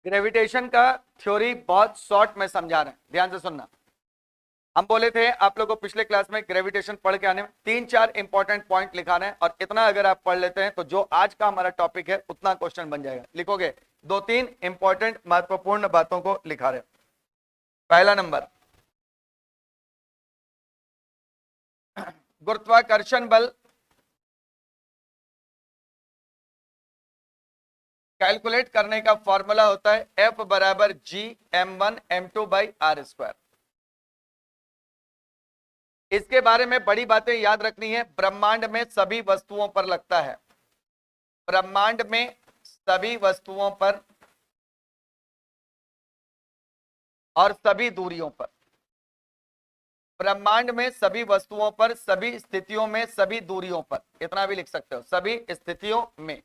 Gravitation का theory बहुत short में समझा रहे हैं, ध्यान से सुनना। हम बोले थे आप लोगों को पिछले क्लास में ग्रेविटेशन पढ़ के आने में 3-4 इंपॉर्टेंट पॉइंट लिखाना है, और इतना अगर आप पढ़ लेते हैं तो जो आज का हमारा टॉपिक है उतना क्वेश्चन बन जाएगा। लिखोगे 2-3 इंपॉर्टेंट महत्वपूर्ण बातों को लिखा रहे। पहला नंबर, गुरुत्वाकर्षण बल कैलकुलेट करने का फॉर्मूला होता है F बराबर G m1 m2 by are square. इसके बारे में बड़ी बातें याद रखनी है। ब्रह्मांड में सभी वस्तुओं पर लगता है, ब्रह्मांड में सभी वस्तुओं पर और सभी दूरियों पर, ब्रह्मांड में सभी वस्तुओं पर, सभी स्थितियों में, सभी दूरियों पर, इतना भी लिख सकते हो, सभी स्थितियों में,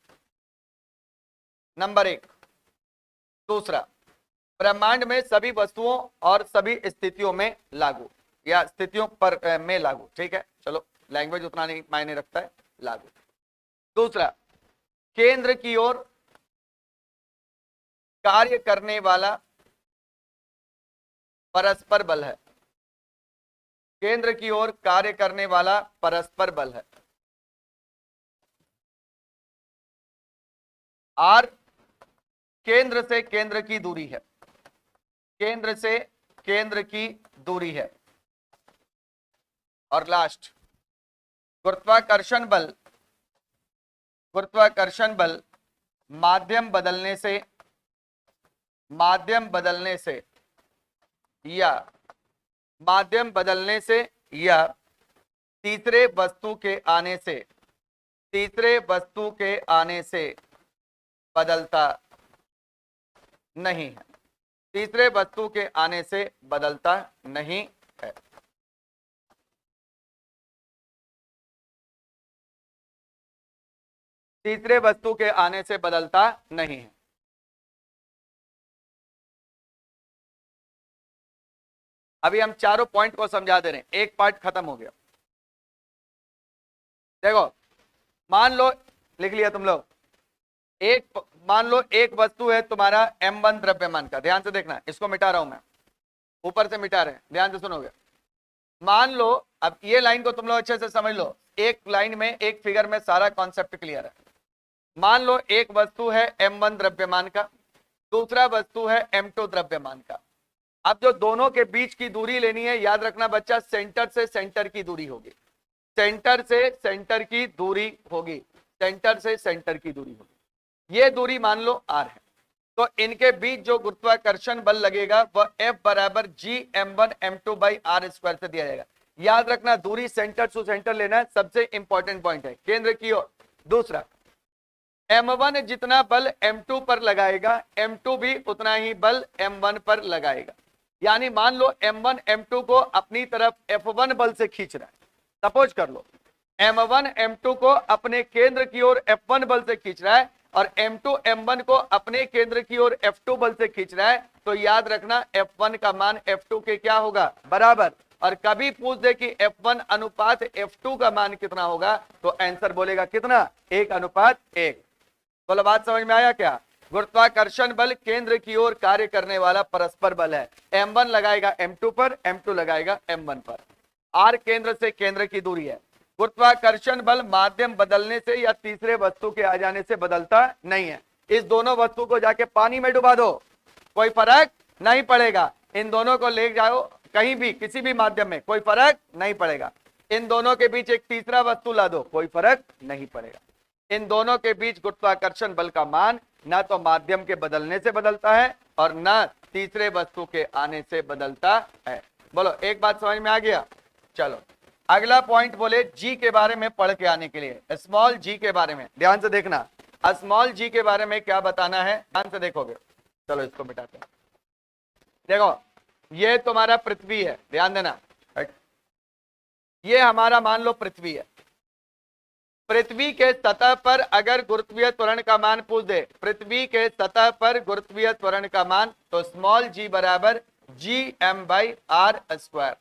नंबर 1। दूसरा, ब्रह्मांड में सभी वस्तुओं और सभी स्थितियों में लागू, या स्थितियों पर में लागू, ठीक है, चलो लैंग्वेज उतना नहीं मायने रखता है, लागू। दूसरा, केंद्र की ओर कार्य करने वाला परस्पर बल है, केंद्र की ओर कार्य करने वाला परस्पर बल है। आर केंद्र से केंद्र की दूरी है, केंद्र से केंद्र की दूरी है। और लास्ट, गुरुत्वाकर्षण बल, गुरुत्वाकर्षण बल माध्यम बदलने से, माध्यम बदलने से या माध्यम बदलने से या तीसरे वस्तु के आने से, तीसरे वस्तु के आने से बदलता नहीं है, तीसरे वस्तु के आने से बदलता नहीं है। तीसरे वस्तु के आने से बदलता नहीं है। अभी हम चारों पॉइंट को समझा दे रहे हैं, एक पार्ट खत्म हो गया। देखो, मान लो, लिख लिया तुम लोग, एक मान लो एक वस्तु है तुम्हारा m1 द्रव्यमान का, ध्यान से देखना, इसको मिटा रहा हूं मैं, ऊपर से मिटा रहे हैं, ध्यान से सुनोगे। मान लो, अब ये लाइन को तुम लोग अच्छे से समझ लो, एक लाइन में एक फिगर में सारा कॉन्सेप्ट क्लियर है। मान लो एक वस्तु है m1 द्रव्यमान का, दूसरा वस्तु है m2 द्रव्यमान का। अब जो दोनों के बीच की दूरी लेनी है, याद रखना बच्चा, सेंटर से सेंटर की दूरी होगी, सेंटर से सेंटर की दूरी होगी, सेंटर से सेंटर की दूरी होगी। ये दूरी मान लो r है, तो इनके बीच जो गुरुत्वाकर्षण बल लगेगा वह F बराबर G m1 m2 by are square से दिया जाएगा। याद रखना, दूरी सेंटर टू सेंटर लेना है, सबसे इंपॉर्टेंट पॉइंट है, केंद्र की ओर। दूसरा, m1 जितना बल m2 पर लगाएगा, m2 भी उतना ही बल m1 पर लगाएगा। यानी मान लो m1 m2 को अपनी तरफ F1 बल से खींच रहा है, सपोज कर लो m1 m2 को अपने केंद्र की ओर F1 बल से खींच रहा है और m2 m1 को अपने केंद्र की ओर F2 बल से खींच रहा है, तो याद रखना F1 का मान F2 के क्या होगा, बराबर। और कभी पूछ दे कि F1 अनुपात F2 का मान कितना होगा, तो आंसर बोलेगा कितना, 1:1। बोलो, बात समझ में आया क्या? गुरुत्वाकर्षण बल केंद्र की ओर कार्य करने वाला परस्पर बल है, m1 लगाएगा m2 पर, m2 लगाएगा m1 पर। r केंद्र से केंद्र की दूरी है। गुरुत्वाकर्षण बल माध्यम बदलने से या तीसरे वस्तु के आ जाने से बदलता नहीं है। इस दोनों वस्तु को जाके पानी में डुबा दो, कोई फर्क नहीं पड़ेगा। इन दोनों को ले जाओ कहीं भी, किसी भी माध्यम में, कोई फर्क नहीं पड़ेगा। इन दोनों के बीच एक तीसरा वस्तु ला दो, कोई फर्क नहीं पड़ेगा। इन दोनों के बीच गुरुत्वाकर्षण बल का मान ना तो माध्यम के बदलने से बदलता है और ना तीसरे वस्तु के आने से बदलता है। बोलो, एक बात समझ में आ गया? चलो अगला पॉइंट बोले जी के बारे में पढ़ के आने के लिए, स्मॉल जी के बारे में ध्यान से देखना। स्मॉल जी के बारे में क्या बताना है, ध्यान से देखोगे। चलो इसको मिटाते हैं। देखो, ये तुम्हारा पृथ्वी है, ध्यान देना, ये हमारा मान लो पृथ्वी है। पृथ्वी के सतह पर अगर गुरुत्वीय त्वरण का मान पूछ दे, पृथ्वी के सतह पर गुरुत्वीय त्वरण का मान, तो स्मॉल जी बराबर जी m बाई आर स्क्वायर।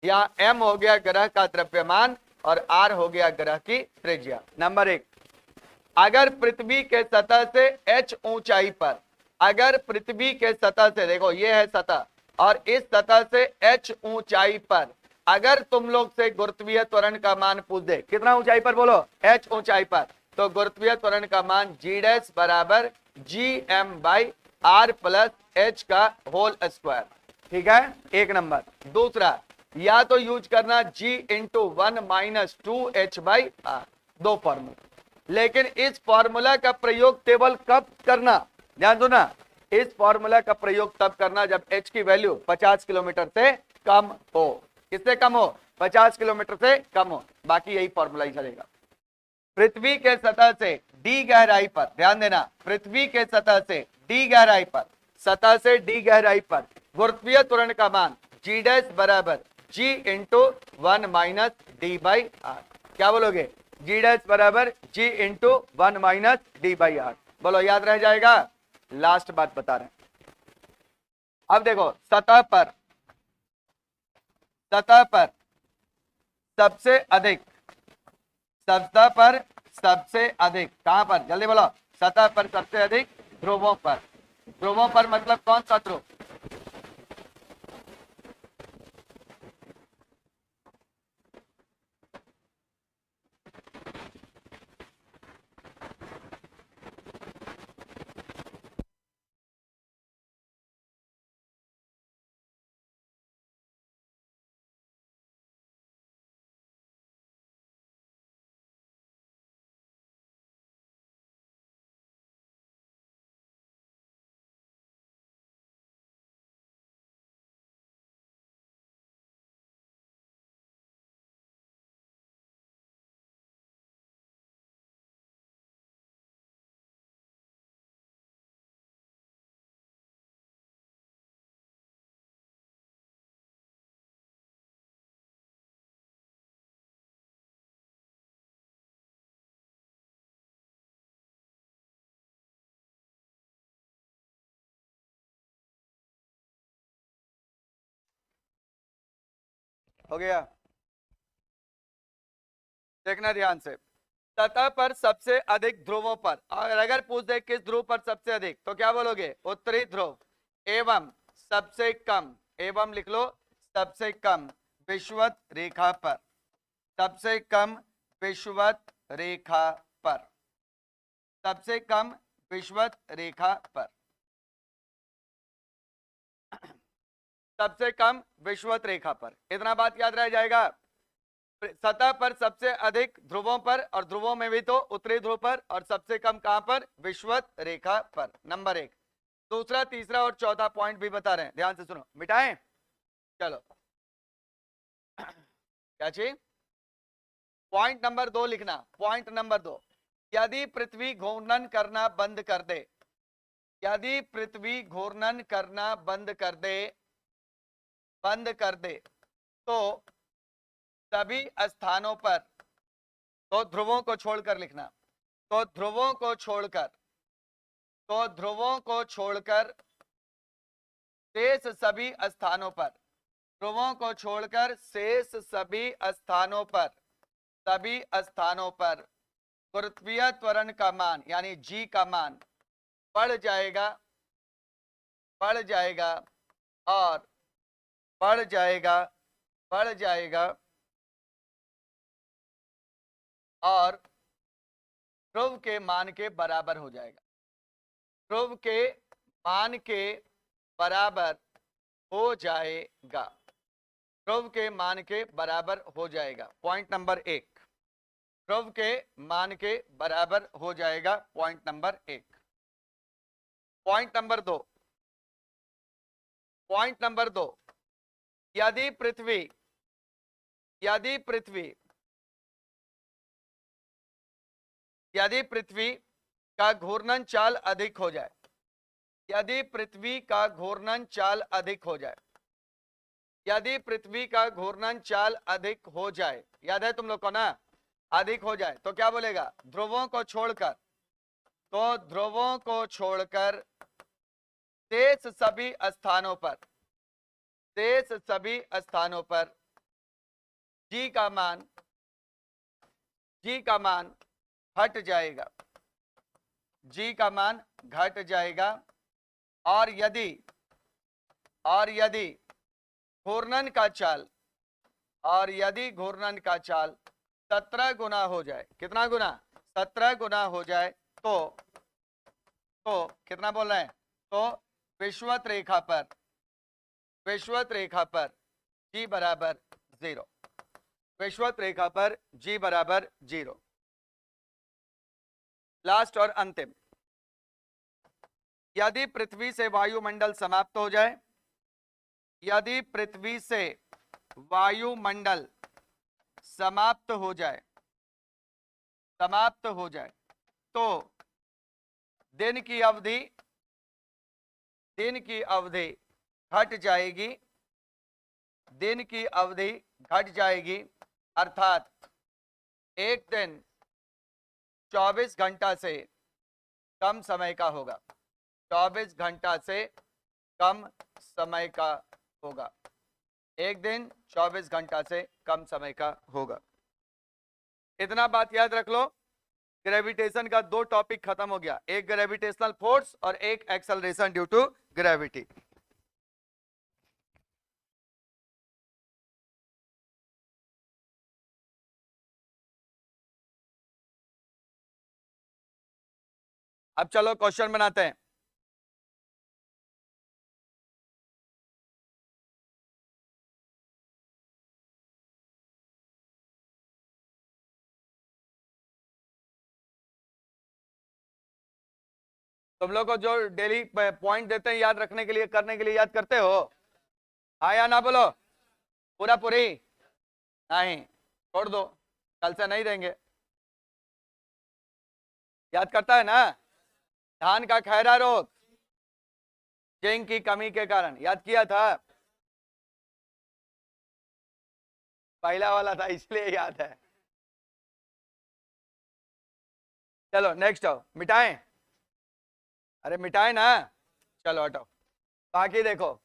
यहाँ m हो गया ग्रह का द्रव्यमान और r हो गया ग्रह की त्रिज्या। नंबर 1, अगर पृथ्वी के सतह से h ऊंचाई पर अगर पृथ्वी के सतह से, देखो ये है सतह, और इस सतह से h ऊंचाई पर अगर तुम लोग से गुरुत्वीय त्वरण का मान पूछ दे, कितना ऊंचाई पर बोलो, h ऊंचाई पर, तो गुरुत्वीय त्वरण का मान g डैश बराबर gm/r प्लस h का होल स्क्वायर। ठीक है, एक नंबर। दूसरा, या तो यूज करना g इंटू 1 माइनस 2h/r, दो फॉर्मूला, लेकिन इस फॉर्मूला का प्रयोग केवल कब करना, ध्यान दो ना, इस फॉर्मूला का प्रयोग तब करना जब h की वैल्यू 50 किलोमीटर से कम हो। किससे कम हो, 50 किलोमीटर से कम हो, बाकी यही फॉर्मूला ही चलेगा। पृथ्वी के सतह से d गहराई पर, ध्यान देना, पृथ्वी के सतह से d गहराई पर, सतह से d गहराई पर गुरुत्वीय त्वरण का मान g डैश बराबर g इंटू 1 माइनस d/r। क्या बोलोगे, g डैश बराबर g इंटू 1 माइनस d/r। बोलो, याद रह जाएगा। लास्ट बात बता रहे हैं। अब देखो, सतह पर सबसे अधिक, सतह पर सबसे अधिक कहां पर, जल्दी बोलो, सतह पर सबसे अधिक ध्रुवों पर। ध्रुवों पर मतलब कौन सा ध्रुव, हो गया। देखना ध्यान से, सतह पर सबसे अधिक ध्रुवों पर, और अगर पूछ दे किस ध्रुव पर सबसे अधिक, तो क्या बोलोगे, उत्तरी ध्रुव, एवं सबसे कम, एवं लिख लो, सबसे कम विषुवत रेखा पर, सबसे कम विषुवत रेखा पर, सबसे कम विषुवत रेखा पर, सबसे कम विषुवत रेखा पर। इतना बात याद रह जाएगा। सतह पर सबसे अधिक ध्रुवों पर, और ध्रुवों में भी तो उत्तरी ध्रुव पर, और सबसे कम कहां पर, विषुवत रेखा पर, नंबर 1। दूसरा, तीसरा और चौथा पॉइंट भी बता रहे हैं, ध्यान से सुनो, मिटाएं, चलो। क्या चीज, पॉइंट नंबर 2 लिखना, पॉइंट नंबर 2, यदि पृथ्वी घूर्णन करना बंद कर दे, यदि पृथ्वी घूर्णन करना बंद कर दे, तो सभी स्थानों पर, तो ध्रुवों को छोड़कर लिखना, तो ध्रुवों को छोड़कर, तो ध्रुवों को छोड़कर शेष सभी स्थानों पर, ध्रुवों को छोड़कर शेष सभी स्थानों पर, सभी स्थानों पर गुरुत्वीय त्वरण का मान यानी g का मान बढ़ जाएगा, बढ़ जाएगा और बढ़ जाएगा, बढ़ जाएगा और ध्रुव के मान के बराबर हो जाएगा, ध्रुव के मान के बराबर हो जाएगा, ध्रुव के मान के बराबर हो जाएगा। पॉइंट नंबर 1, ध्रुव के मान के बराबर हो जाएगा, point number 1। Point number 2, point number 2, यदि पृथ्वी, यदि पृथ्वी, यदि पृथ्वी का घूर्णन चाल अधिक हो जाए, यदि पृथ्वी का घूर्णन चाल अधिक हो जाए, यदि पृथ्वी का घूर्णन चाल अधिक हो जाए, याद है तुम लोग को ना, अधिक हो जाए, तो क्या बोलेगा, ध्रुवों को छोड़कर, तो ध्रुवों को छोड़कर शेष सभी स्थानों पर, शेष सभी स्थानों पर g का मान, g का मान घट जाएगा, g का मान घट जाएगा और यदि घूर्णन का चाल 17 गुना हो जाए, कितना गुना? 17 गुना हो जाए तो कितना बोल रहे हैं? तो विषुवत रेखा पर g बराबर 0, विषुवत रेखा पर g बराबर 0। लास्ट और अंतिम, यदि पृथ्वी से वायुमंडल समाप्त हो जाए, यदि पृथ्वी से वायुमंडल समाप्त हो जाए तो दिन की अवधि घट जाएगी, अर्थात एक दिन 24 घंटा से कम समय का होगा, 24 घंटा से कम समय का होगा, एक दिन 24 घंटा से कम समय का होगा। इतना बात याद रख लो, ग्रेविटेशन का 2 टॉपिक खत्म हो गया, एक ग्रेविटेशनल फोर्स और एक एक्सेलरेशन ड्यू टू ग्रेविटी। अब चलो क्वेश्चन बनाते हैं। तुम लोग को जो डेली पॉइंट देते हैं याद रखने के लिए, करने के लिए, याद करते हो? हाँ या ना बोलो? पूरी नहीं, छोड़ दो, कल से नहीं देंगे। याद करता है ना? धान का खैरा रोग जिंक की कमी के कारण, याद किया था? पहला वाला था इसलिए याद है। चलो नेक्स्ट आओ, मिटाएं? अरे मिटाएं ना, चलो हटाओ। बाकी देखो,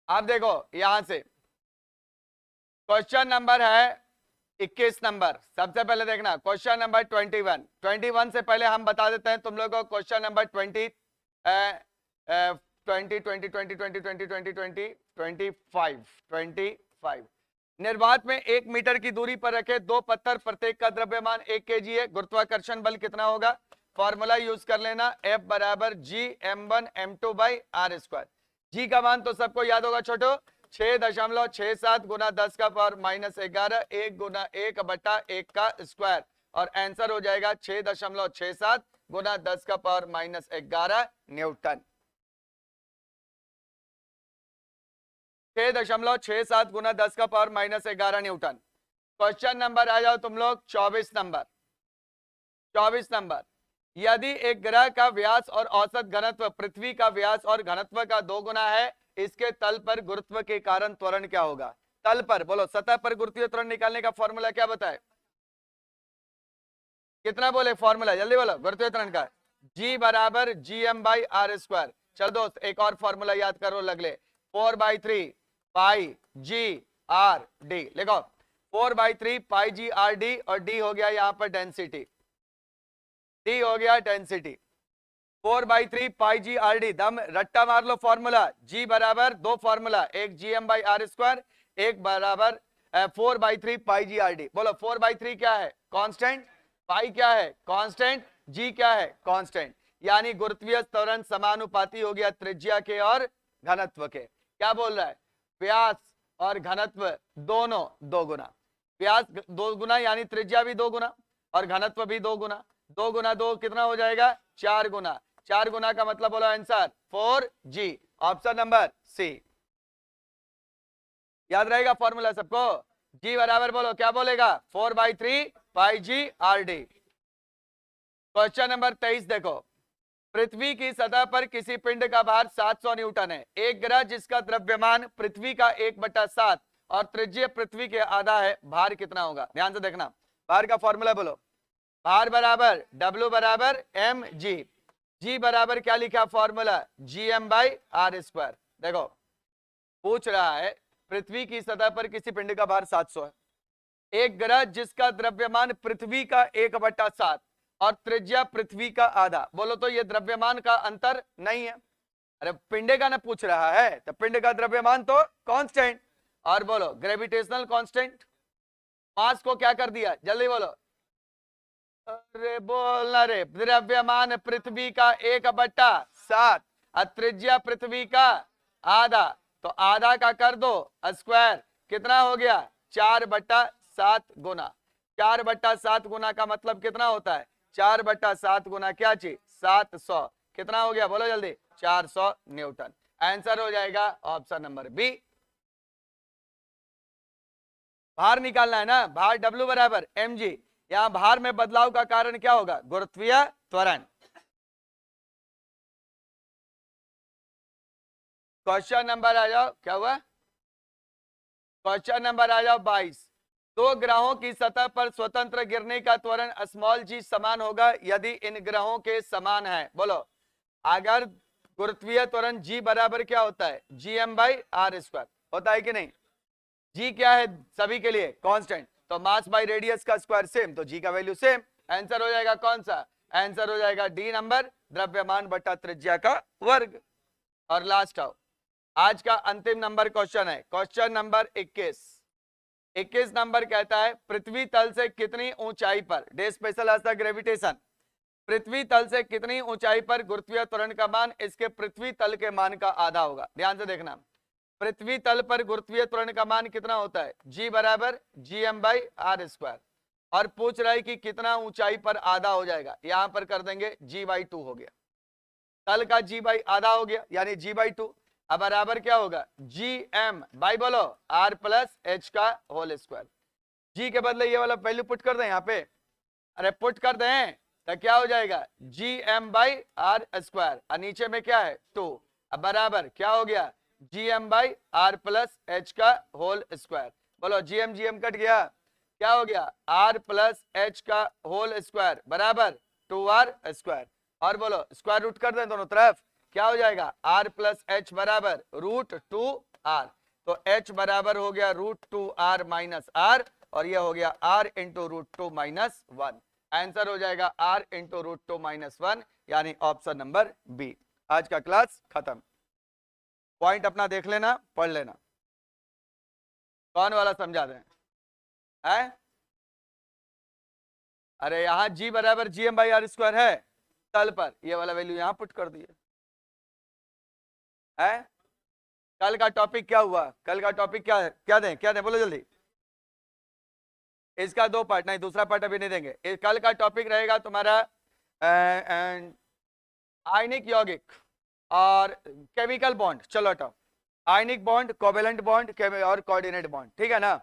आप देखो यहां से क्वेश्चन नंबर है 21 नंबर। सबसे पहले देखना क्वेश्चन नंबर 21 से पहले हम बता देते हैं तुम लोगों को क्वेश्चन नंबर 25। निर्वात में 1 मीटर की दूरी पर रखे 2 पत्थर, प्रत्येक का द्रव्यमान 1 kg है, गुरुत्वाकर्षण बल कितना होगा? फॉर्मूला यूज कर लेना, F बराबर G(m1m2) बाई आर स्क्वायर। जी का मान तो सबको याद होगा छोटो, 6.67 गुना 10 का पावर -11, 1 गुना 1/1 का स्क्वायर, और आंसर हो जाएगा 6.67 गुना 10 का पावर -11 न्यूटन। 6.67 गुना 10 का पावर -11 न्यूटन। क्वेश्चन नंबर आ जाओ तुम लोग 24 नंबर। यदि एक ग्रह का व्यास और औसत घनत्व पृथ्वी का व्यास और घनत्व का 2 गुना है, इसके तल पर गुरुत्व के कारण त्वरण क्या होगा? तल पर बोलो, सतह पर गुरुत्वीय त्वरण निकालने का फॉर्मूला क्या बताए? कितना बोले फॉर्मूला? जल्दी बोलो गुरुत्वीय त्वरण का। G बराबर Gm/r²। चल दोस्त एक और फॉर्मूला याद करो, लगले 4/3 पाई G/r/d। लिखो 4/3 पाई G/r/d, और d हो गया यहाँ पर डेंसिटी, d हो गया डेंसिटी। 4/3 पाई G/r/d, दम रट्टा मार लो फॉर्मूला। G बराबर 2 फॉर्मूला, एक Gm/r², एक बराबर 4/3 पाई G/r/d। बोलो 4/3 क्या है? कांस्टेंट। पाई क्या है? कांस्टेंट। G क्या है? कांस्टेंट। यानी गुरुत्वीय त्वरण समानुपाती हो गया त्रिज्या के और घनत्व के। क्या बोल रहा है? व्यास और घनत्व दोनों 2 गुना, व्यास 2 गुना यानी त्रिज्या भी 2 गुना और घनत्व भी 2 गुना। 2 गुना 2 कितना हो जाएगा? 4 गुना। 4 गुना का मतलब बोलो answer 4G, option number C. याद रहेगा फॉर्मूला सबको? G बराबर बोलो क्या बोलेगा? 4/3 पाई G/r/d। क्वेश्चन नंबर 23 देखो, पृथ्वी की सतह पर किसी पिंड का भार 700 न्यूटन है। एक ग्रह जिसका द्रव्यमान पृथ्वी का 1/7 और त्रिज्या पृथ्वी के आधा है, भार कितना होगा? ध्यान से देखना, भार का फॉर्मूला बोलो। भार बराबर W बराबर mg। G बराबर क्या लिखा फॉर्मूला? Gm/r²। देखो पूछ रहा है पृथ्वी की सतह पर किसी पिंड का भार 700 है, एक ग्रह जिसका द्रव्यमान पृथ्वी का 1/7 और त्रिज्या पृथ्वी का आधा। बोलो तो ये द्रव्यमान का अंतर नहीं है, अरे पिंड का ना पूछ रहा है, तो पिंड का द्रव्यमान तो कांस्टेंट। और बोलो ग्रेविटेशनल कांस्टेंट, मास को क्या कर दिया, जल्दी बोलो। अरे बोलना रे, द्रव्यमान पृथ्वी का 1/7 और त्रिज्या पृथ्वी का आधा, तो आधा का कर दो स्क्वायर, कितना हो गया 4/7 गुना। 4/7 गुना का मतलब कितना होता है, 4/7 गुना क्या चीज 700, कितना हो गया बोलो जल्दी 400 न्यूटन। आंसर हो जाएगा ऑप्शन नंबर बी। भार निकालना है ना, भार W बराबर mg, यहां भार में बदलाव का कारण क्या होगा, गुरुत्वीय त्वरण। क्वेश्चन नंबर आ जाओ, क्या हुआ, क्वेश्चन नंबर आ जाओ 22। दो ग्रहों की सतह पर स्वतंत्र गिरने का त्वरण स्मॉल जी समान होगा यदि इन ग्रहों के समान है। बोलो अगर गुरुत्वीय त्वरण g बराबर क्या होता है, gm/r² होता है कि नहीं। g क्या है सभी के लिए कांस्टेंट, तो मास बाय रेडियस का स्क्वायर सेम, तो g का वैल्यू सेम। आंसर हो जाएगा कौन सा, आंसर हो जाएगा डी नंबर, द्रव्यमान बटा त्रिज्या का वर्ग। और लास्ट आओ, आज का अंतिम नंबर क्वेश्चन है क्वेश्चन नंबर 21। 21 नंबर कहता है पृथ्वी तल से कितनी ऊंचाई पर, डे स्पेशल आस्था ग्रेविटेशन, पृथ्वी तल से कितनी ऊंचाई पर गुरुत्वीय त्वरण का मान इसके पृथ्वी तल के मान का आधा होगा। ध्यान से देखना, पृथ्वी तल पर गुरुत्वीय त्वरण का मान कितना होता है, g बराबर gm/r², और पूछ रहा है कि कितना ऊंचाई पर आधा हो जाएगा, यहां पर कर देंगे g/2 हो गया, तल का g/आधा हो गया यानी g/2, अब बराबर क्या होगा gm बाई बोलो r+h का होल स्क्वायर। g के बदले ये वाला वैल्यू पुट कर दें यहाँ पे, अरे पुट कर दें तो क्या हो जाएगा gm/r², और नीचे में क्या है 2, अब बराबर क्या हो गया gm/r+h का होल स्क्वायर। बोलो gm gm कट गया, क्या हो गया r+h का होल स्क्वायर बराबर 2r², और बोलो स्क्वायर रूट कर दें दोनों तरफ, क्या हो जाएगा r+h बराबर √2r, तो h बराबर हो गया √2r - r, और ये हो गया r इंटू √2 - 1। आंसर हो जाएगा r इंटू √2 - 1 यानी ऑप्शन नंबर बी। आज का क्लास खत्म, पॉइंट अपना देख लेना, पढ़ लेना, कौन वाला समझा दें है? अरे यहां g बराबर gm/r² है तल पर, ये वाला वैल्यू यहां पुट कर दिए है। कल का टॉपिक क्या हुआ, कल का टॉपिक क्या है, क्या दें बोलो जल्दी। इसका 2 पार्ट, नहीं दूसरा पार्ट अभी नहीं देंगे। कल का टॉपिक रहेगा तुम्हारा आयनिक यौगिक और केमिकल बॉन्ड, चलो हटाओ, आयनिक बॉन्ड, कोवेलेंट बॉन्ड और कोऑर्डिनेट बॉन्ड, ठीक है ना।